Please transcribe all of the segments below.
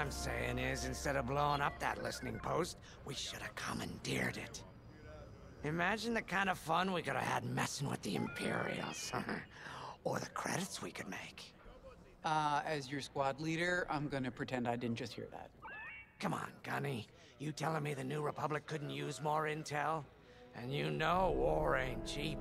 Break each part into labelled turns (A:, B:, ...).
A: I'm saying is, instead of blowing up that listening post, we should have commandeered it. Imagine the kind of fun we could have had messing with the Imperials. Or the credits we could make.
B: As your squad leader, I'm gonna pretend I didn't just hear that.
A: Come on, Gunny. You telling me the New Republic couldn't use more intel? And you know war ain't cheap.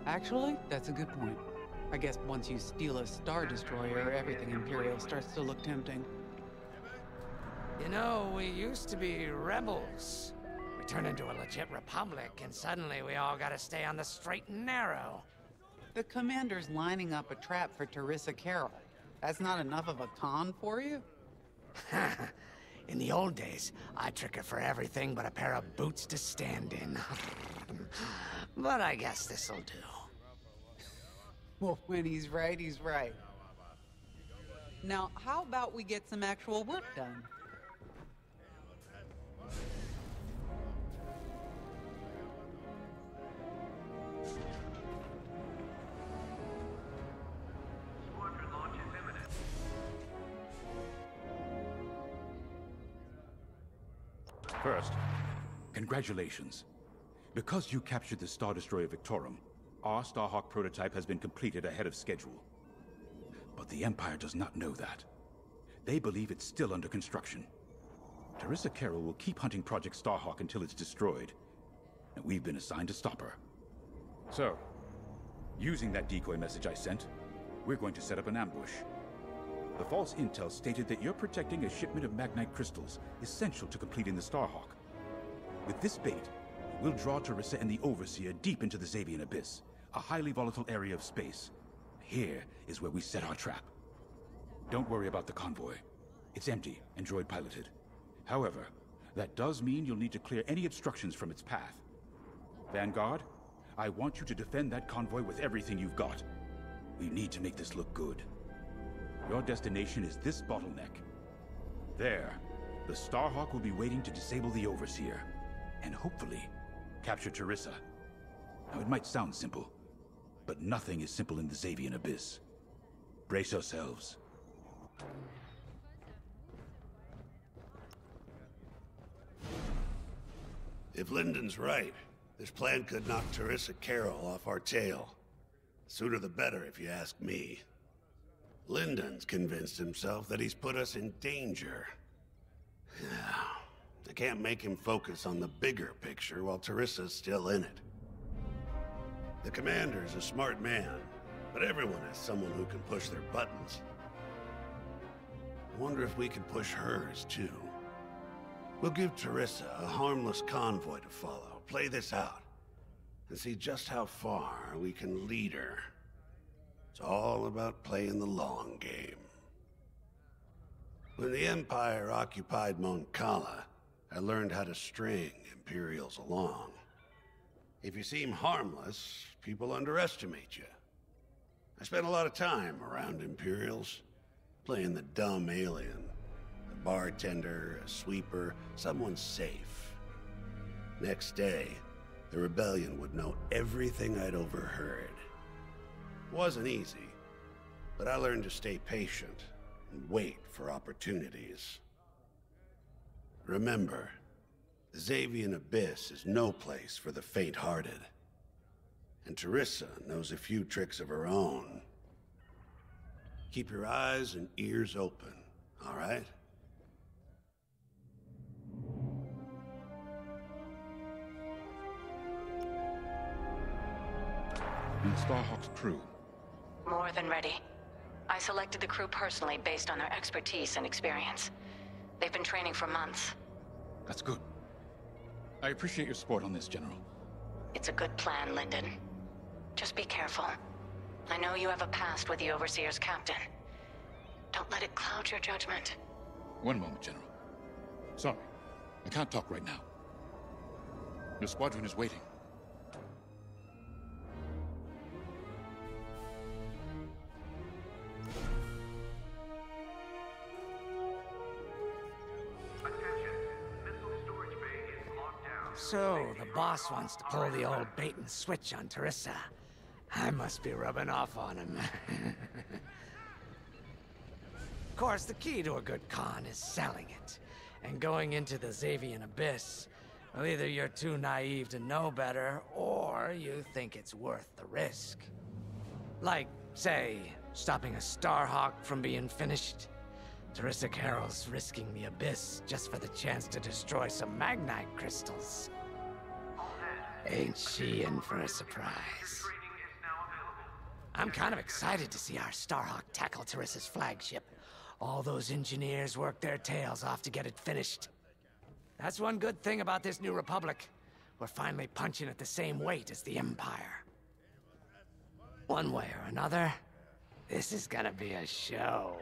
B: Actually, that's a good point. I guess once you steal a Star Destroyer, everything Imperial starts to look tempting.
A: You know, we used to be rebels. We turned into a legit republic, and suddenly we all gotta stay on the straight and narrow.
B: The commander's lining up a trap for Teresa Carroll. That's not enough of a con for you?
A: In the old days, I'd trick her for everything but a pair of boots to stand in. But I guess this'll do.
B: Well, when he's right, he's right. Now, how about we get some actual work done?
C: First, congratulations. Because you captured the Star Destroyer Victorum, our Starhawk prototype has been completed ahead of schedule. But the Empire does not know that. They believe it's still under construction. Teresa Carroll will keep hunting Project Starhawk until it's destroyed, and we've been assigned to stop her. So, using that decoy message I sent, we're going to set up an ambush. The false intel stated that you're protecting a shipment of Magnite crystals, essential to completing the Starhawk. With this bait, we'll draw Teresa and the Overseer deep into the Xavian Abyss, a highly volatile area of space. Here is where we set our trap. Don't worry about the convoy. It's empty and droid-piloted. However, that does mean you'll need to clear any obstructions from its path. Vanguard, I want you to defend that convoy with everything you've got. We need to make this look good. Your destination is this bottleneck. There, the Starhawk will be waiting to disable the Overseer, and hopefully, capture Teresa. Now, it might sound simple, but nothing is simple in the Xavian Abyss. Brace yourselves.
D: If Lyndon's right, this plan could knock Teresa Carroll off our tail. Sooner the better, if you ask me. Lyndon's convinced himself that he's put us in danger. I can't make him focus on the bigger picture while Teresa's still in it. The commander's a smart man, but everyone has someone who can push their buttons. I wonder if we can push hers, too. We'll give Teresa a harmless convoy to follow, play this out, and see just how far we can lead her. It's all about playing the long game. When the Empire occupied Mon Cala, I learned how to string Imperials along. If you seem harmless, people underestimate you. I spent a lot of time around Imperials, playing the dumb alien. A bartender, a sweeper, someone safe. Next day, the rebellion would know everything I'd overheard. Wasn't easy, but I learned to stay patient and wait for opportunities. Remember, the Xavian Abyss is no place for the faint-hearted. And Teresa knows a few tricks of her own. Keep your eyes and ears open, all right?
C: And Starhawk's crew.
E: More than ready. I selected the crew personally based on their expertise and experience. They've been training for months.
C: That's good. I appreciate your support on this, General.
E: It's a good plan, Lyndon. Just be careful. I know you have a past with the Overseer's captain. Don't let it cloud your judgment.
C: One moment, General. Sorry, I can't talk right now. Your squadron is waiting.
A: So, the boss wants to pull the old bait and switch on Teresa. I must be rubbing off on him. Of course, the key to a good con is selling it. And going into the Xavian Abyss, well, either you're too naive to know better, or you think it's worth the risk. Like, say, stopping a Starhawk from being finished. Teresa Carroll's risking the Abyss just for the chance to destroy some Magnite crystals. Ain't she in for a surprise? I'm kind of excited to see our Starhawk tackle Teresa's flagship. All those engineers work their tails off to get it finished. That's one good thing about this new Republic. We're finally punching at the same weight as the Empire. One way or another, this is gonna be a show.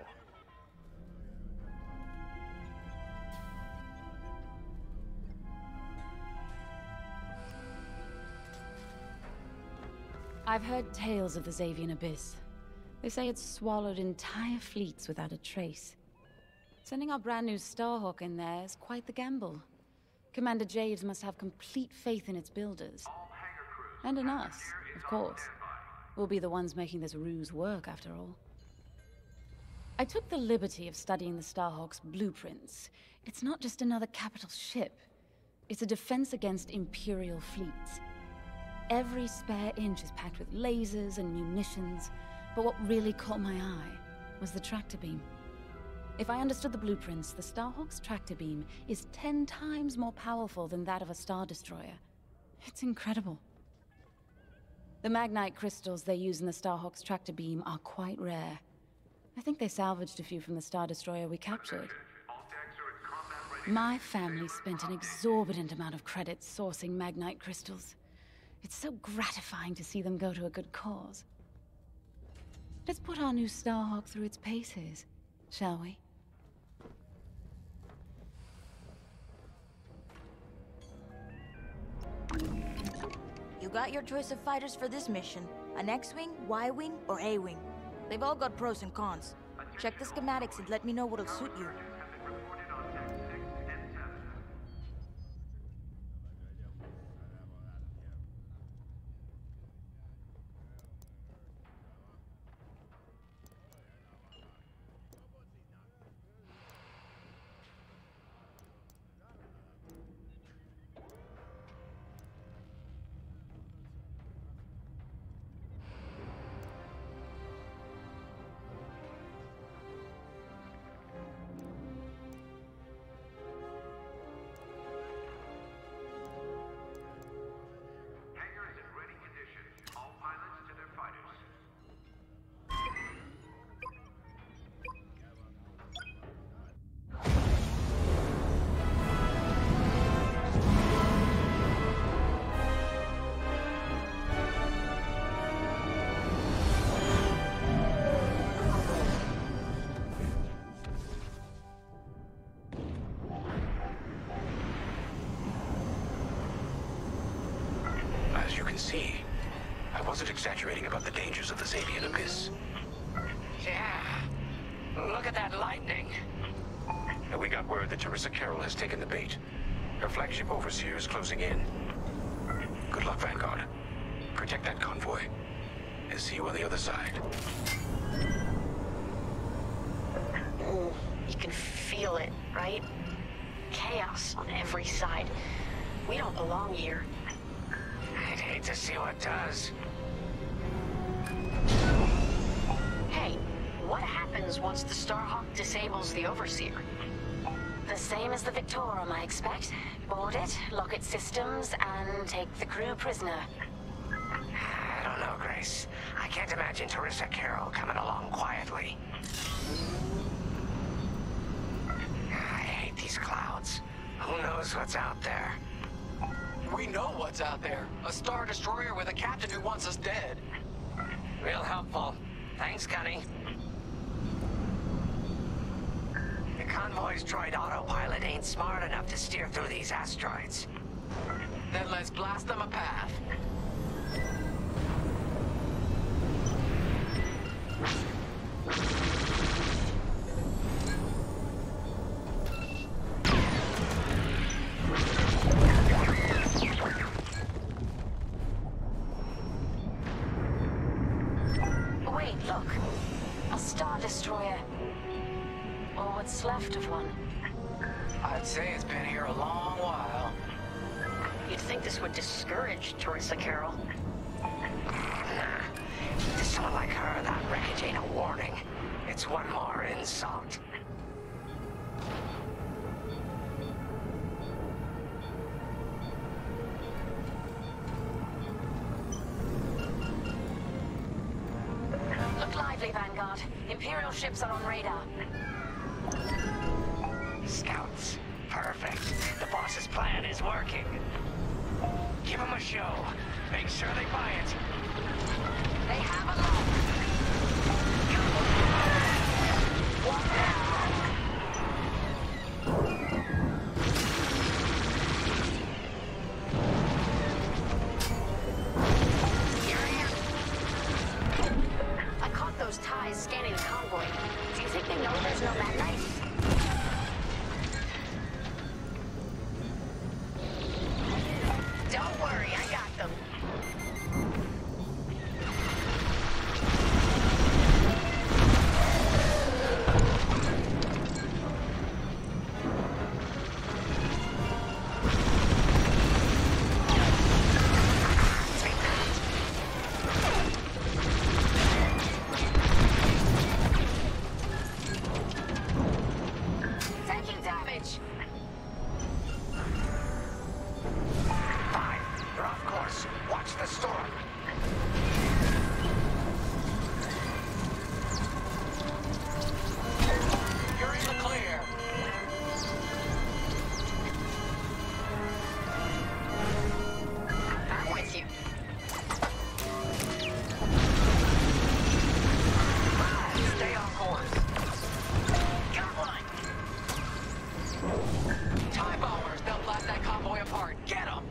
F: I've heard tales of the Xavian Abyss. They say it's swallowed entire fleets without a trace. Sending our brand new Starhawk in there is quite the gamble. Commander Javes must have complete faith in its builders. And in us, of course. We'll be the ones making this ruse work, after all. I took the liberty of studying the Starhawk's blueprints. It's not just another capital ship. It's a defense against Imperial fleets. Every spare inch is packed with lasers and munitions, but what really caught my eye was the tractor beam. If I understood the blueprints, the Starhawk's tractor beam is 10 times more powerful than that of a Star Destroyer. It's incredible. The Magnite crystals they use in the Starhawk's tractor beam are quite rare. I think they salvaged a few from the Star Destroyer we captured. My family spent an exorbitant amount of credits sourcing Magnite crystals. It's so gratifying to see them go to a good cause. Let's put our new Starhawk through its paces, shall we?
G: You got your choice of fighters for this mission. An X-Wing, Y-Wing, or A-Wing. They've all got pros and cons. Check the schematics and let me know what'll suit you.
H: As you can see, I wasn't exaggerating about the dangers of the Xavian Abyss.
A: Yeah. Look at that lightning.
H: And we got word that Teresa Carroll has taken the bait. Her flagship overseer is closing in. Good luck, Vanguard. Protect that convoy. And see you on the other side.
E: You can feel it, right? Chaos on every side. We don't belong here.
A: I'd hate to see what does.
E: Hey, what happens once the Starhawk disables the Overseer? The same as the Victorum, I expect. Board it, lock its systems, and take the crew prisoner.
A: I don't know, Grace. I can't imagine Teresa Carroll coming along quietly. I hate these clouds. Who knows what's out there?
I: We know what's out there. A Star Destroyer with a captain who wants us dead.
A: Real helpful. Thanks, Gunny. The convoy's droid autopilot ain't smart enough to steer through these asteroids.
I: Then let's blast them a path.
E: Wait, look. A Star Destroyer. Or what's left of one.
I: I'd say it's been here a long while.
E: You'd think this would discourage Teresa Carroll.
A: To someone like her, that wreckage ain't a warning. It's one more insult.
E: Look lively, Vanguard. Imperial ships are on radar.
A: Scouts. Perfect. The boss's plan is working. Give them a show. Make sure they buy it.
E: They have a lock. What now? I caught those ties scanning the convoy. Do you think they know there's no mad knife? Don't worry, I got them. Taking damage.
A: Fine. You're off course. Watch the storm.
I: You're in the clear.
E: I'm with you.
I: Stay on course.
E: Got one.
I: Time bombers, they'll blast that convoy apart. Get them!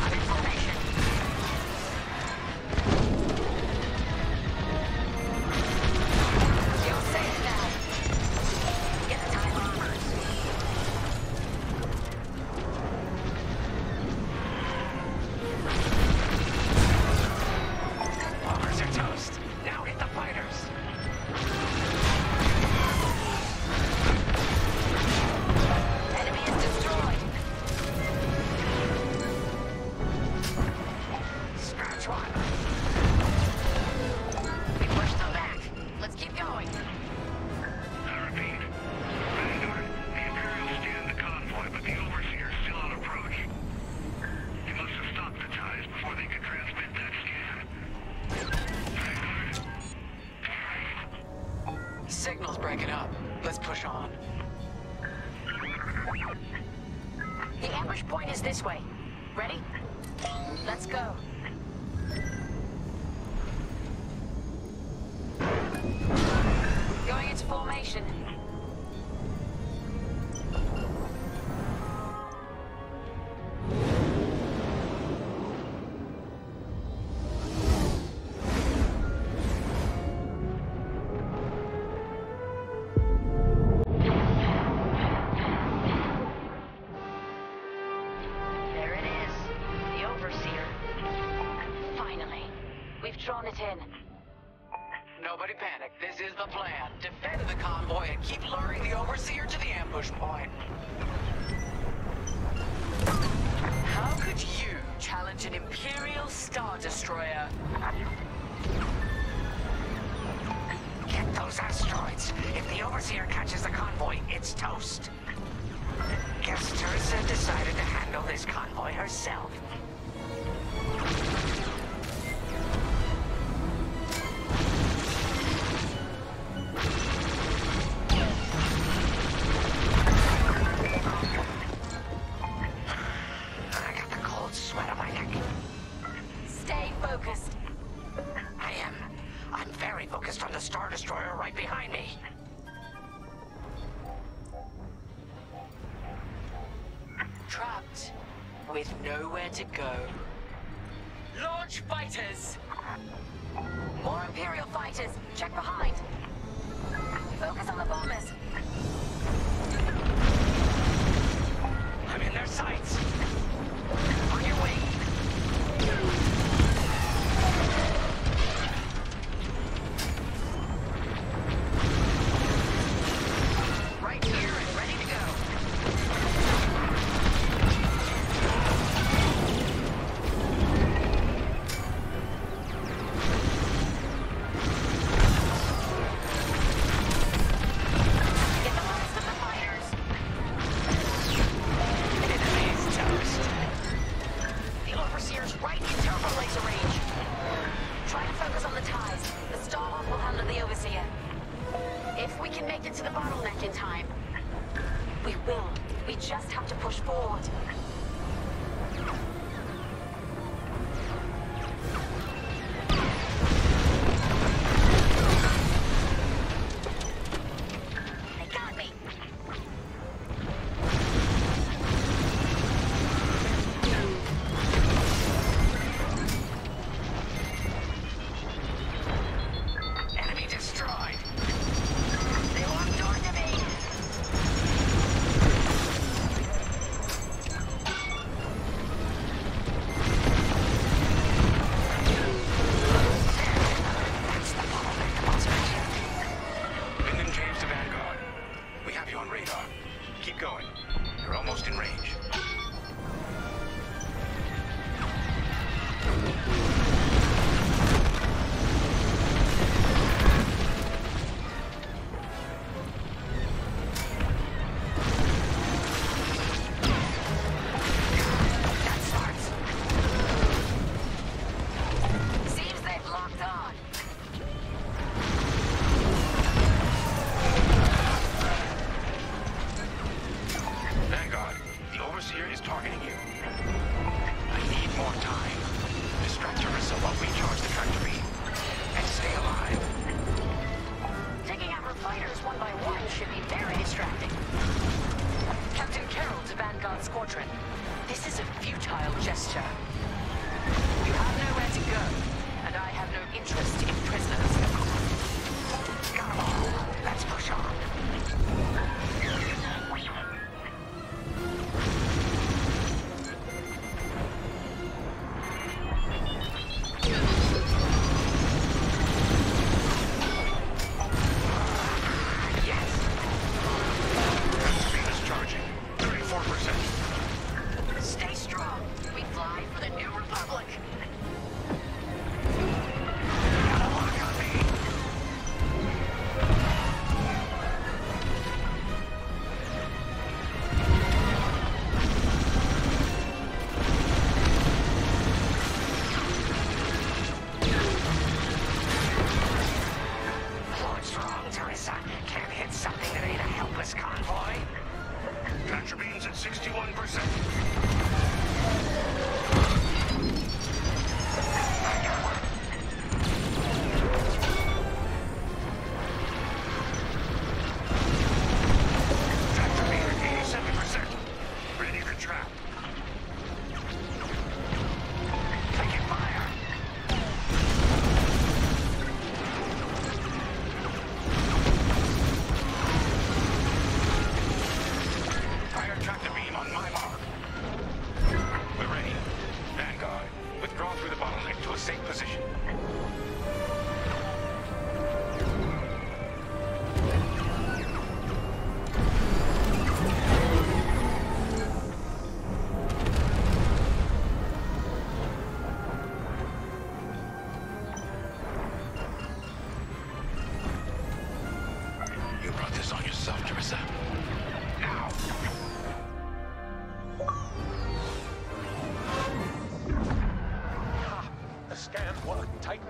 E: I'm in formation. You're safe now. Get the time bombers.
A: Bombers are toast. Now hit the fighters.
E: Enemy is destroyed.
A: Scratch one.
E: We pushed them back. Let's keep going.
H: I repeat. Vanguard, the Imperial stand the convoy, but the Overseer is still on approach. They must have stopped the ties before they could transmit that scan. Vanguard.
I: Signal's breaking up. Let's push on.
E: The ambush point is this way. Ready? Let's go. Going into formation. There it is. The Overseer. Finally. We've drawn it in.
I: Nobody panic. This is the plan. Defend the convoy and keep luring the Overseer to the ambush point.
E: How could you challenge an Imperial Star Destroyer?
A: Get those asteroids. If the Overseer catches the convoy, it's toast. Guess Teresa decided to handle this convoy herself. I got the cold sweat on my neck.
E: Stay focused.
A: I am. I'm very focused on the Star Destroyer right behind me.
E: Trapped with nowhere to go.
A: Launch
E: fighters! More Imperial fighters! Check behind! Focus on the bombers!
A: I'm in their sights! On your way!
E: Right here and ready to go. Get the last of the fighters.
A: Enemy's toast.
E: The Overseer's right in turbo laser range. Try to focus on the ties. The Starhawk will handle the Overseer. If we can make it to the bottleneck in time. We will. We just have to push forward. They got me.
A: Enemy destroyed.
E: They locked onto me.
A: That's the bottleneck the boss mentioned.
H: Minden James to Vanguard. We have you on radar. Keep going. You're almost in range.
A: That starts.
E: Seems they've locked on.
H: Vanguard, the Overseer is targeting you. I need more time. Distract Teresa while we charge the tractor beam. And stay alive.
E: Taking out her fighters one by one should be very distracting. Captain Carroll to Vanguard Squadron. This is a futile gesture. You have nowhere to go, and I have no interest in prisoners.
A: Got 'em all. Let's push on. Yes.
H: Beam is charging. 34%.
E: Stay strong. We fly for the New Republic.
A: Got a lock on me. What's wrong, Teresa? Can't hit something that ain't a helpless convoy?
H: Tractor beam's at 61%.
A: I got one.
H: Tractor beam at 87%. Ready to trap.
A: Taking fire.
H: Fire tractor beam on my mark. We're ready. Vanguard, withdraw through the bottleneck to a safe position. You brought this on yourself, Teresa. Now.
J: The scan worked, Titan.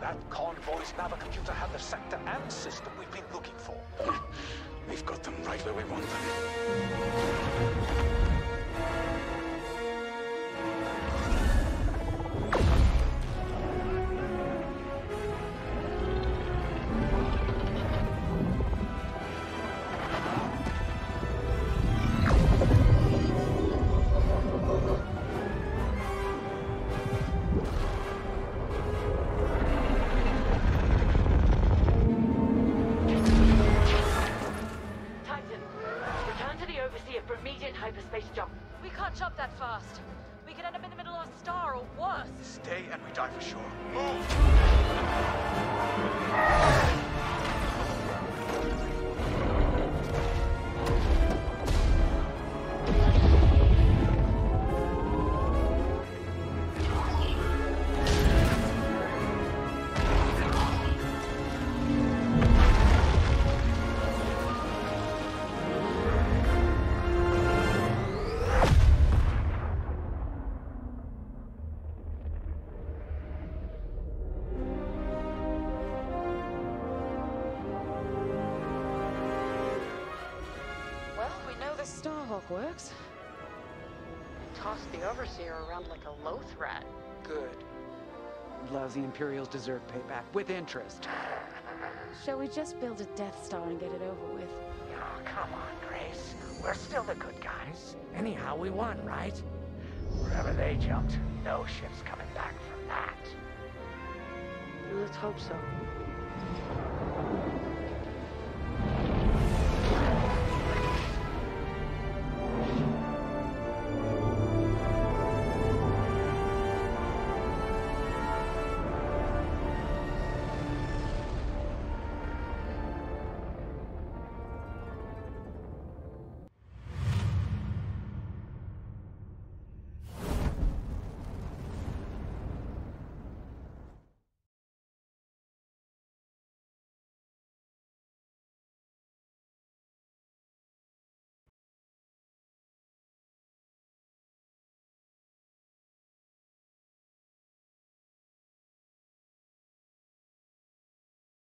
J: That convoy's navicomputer had the sector and system we've been looking for.
H: We've got them right where we want them.
K: us!
J: Stay and we die for sure. Move!
F: Starhawk works.
I: Toss the Overseer around like a loath rat.
B: Good. Lousy Imperials deserve payback, with interest.
F: Shall we just build a Death Star and get it over with?
A: Oh, come on, Grace. We're still the good guys. Anyhow, we won, right? Wherever they jumped, no ship's coming back from that.
I: Let's hope so.